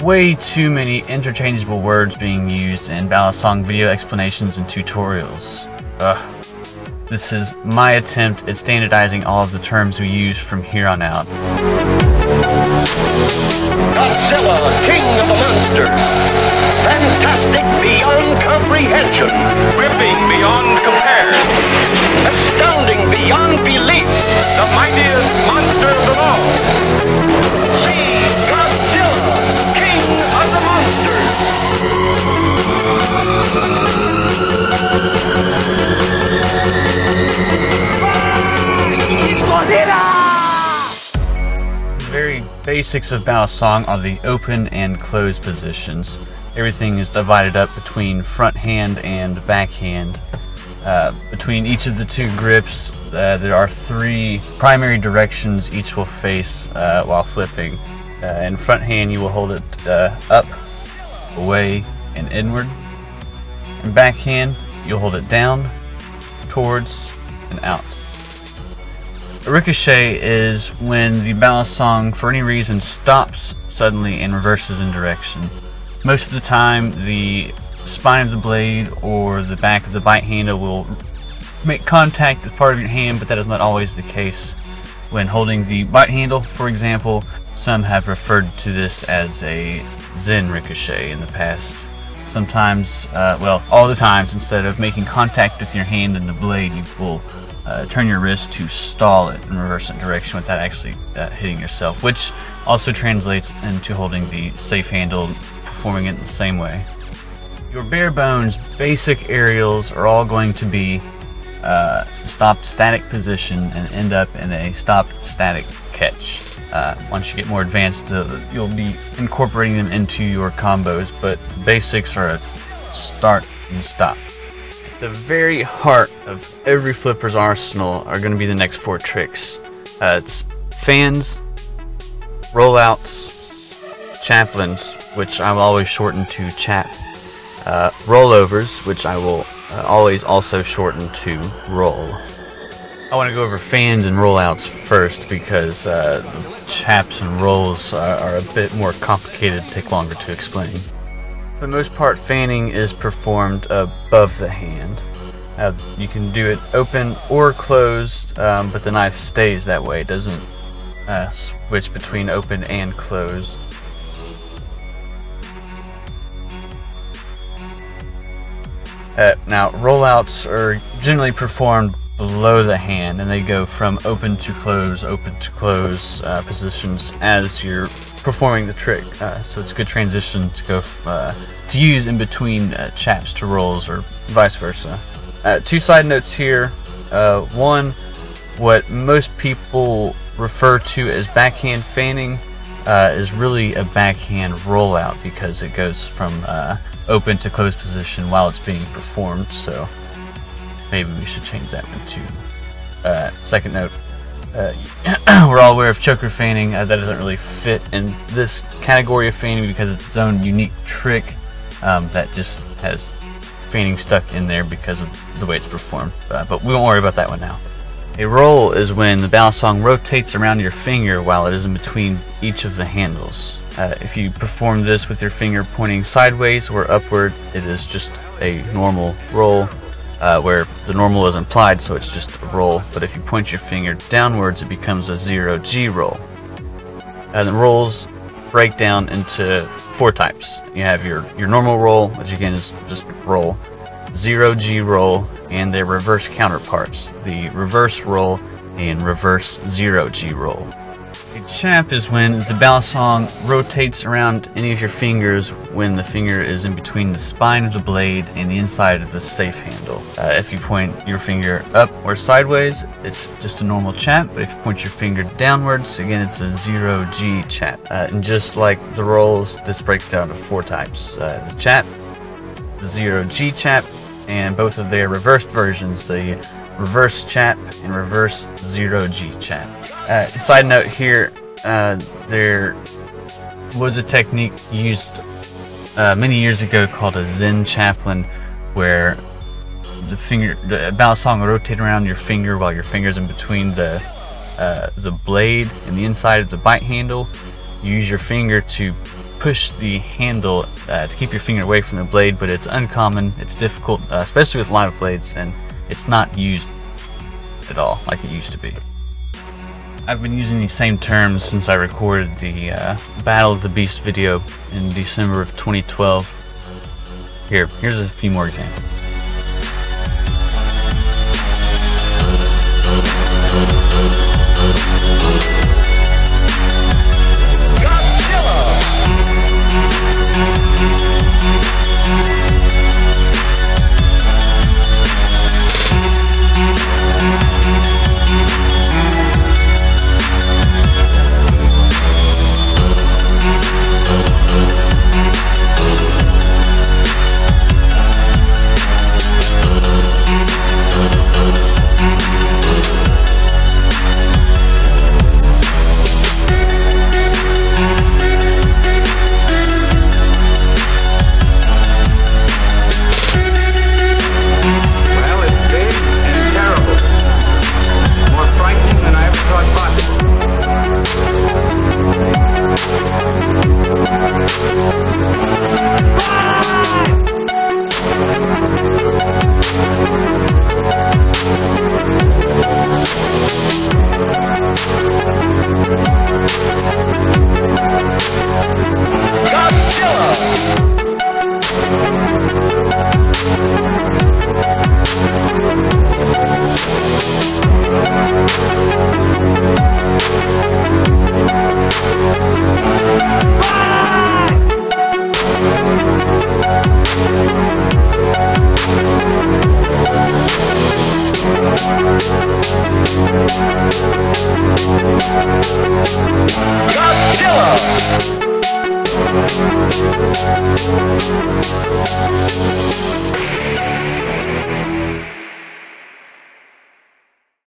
way too many interchangeable words being used in Balisong video explanations and tutorials. This is my attempt at standardizing all of the terms we use from here on out. Godzilla, king of the monsters. Fantastic beyond comprehension. Gripping beyond compare. Astounding beyond belief. The mightiest monster of them all. See Godzilla, king of the monsters. The very basics of Balisong are the open and closed positions. Everything is divided up between front hand and back hand. Between each of the two grips, there are 3 primary directions each will face while flipping. In front hand, you will hold it up, away, and inward. In back hand, you'll hold it down, towards, and out. A ricochet is when the Balisong, for any reason, stops suddenly and reverses in direction. Most of the time, the spine of the blade or the back of the bite handle will make contact with part of your hand, but that is not always the case. When holding the bite handle, for example, some have referred to this as a Zen ricochet in the past. Sometimes, well, all the times, instead of making contact with your hand and the blade, you will turn your wrist to stall it and reverse it direction without actually hitting yourself, which also translates into holding the safe handle, performing it in the same way. Your bare bones basic aerials are all going to be stopped static position and end up in a stopped static catch. Once you get more advanced, you'll be incorporating them into your combos, but basics are a start and stop. The very heart of every flipper's arsenal are going to be the next 4 tricks. It's fans, rollouts, chaplains, which I will always shorten to Chap, rollovers, which I will always also shorten to roll. I want to go over fans and rollouts first because the chaps and rolls are a bit more complicated, take longer to explain. For the most part, fanning is performed above the hand. You can do it open or closed, but the knife stays that way. It doesn't switch between open and closed. Now, rollouts are generally performed below the hand, and they go from open to close positions as you're performing the trick. So it's a good transition to go to use in between chaps to rolls or vice versa. 2 side notes here. One, what most people refer to as backhand fanning is really a backhand rollout because it goes from open to closed position while it's being performed. So maybe we should change that one too. Second note, we're all aware of choker fanning. That doesn't really fit in this category of fanning because it's its own unique trick that just has fanning stuck in there because of the way it's performed. But we won't worry about that one now. A roll is when the Balisong rotates around your finger while it is in between each of the handles. If you perform this with your finger pointing sideways or upward, it is just a normal roll. Where the normal is implied, so it's just a roll. But if you point your finger downwards, it becomes a 0G roll. The rolls break down into 4 types. You have your normal roll, which again is just roll, 0G roll, and their reverse counterparts, the reverse roll and reverse 0G roll. A chap is when the Balisong rotates around any of your fingers when the finger is in between the spine of the blade and the inside of the safe handle. If you point your finger up or sideways, it's just a normal chap, but if you point your finger downwards, again it's a 0G chap. And just like the rolls, this breaks down to 4 types. The chap, the 0G chap, and both of their reversed versions, the reverse chap and reverse 0G chap. Side note here, there was a technique used many years ago called a Zen chaplain, where the Balisong will rotate around your finger while your finger's in between the blade and the inside of the bite handle. You use your finger to push the handle to keep your finger away from the blade, but it's uncommon, it's difficult, especially with live blades, and it's not used at all like it used to be. I've been using these same terms since I recorded the Battle of the Beast video in December of 2012. Here's a few more examples.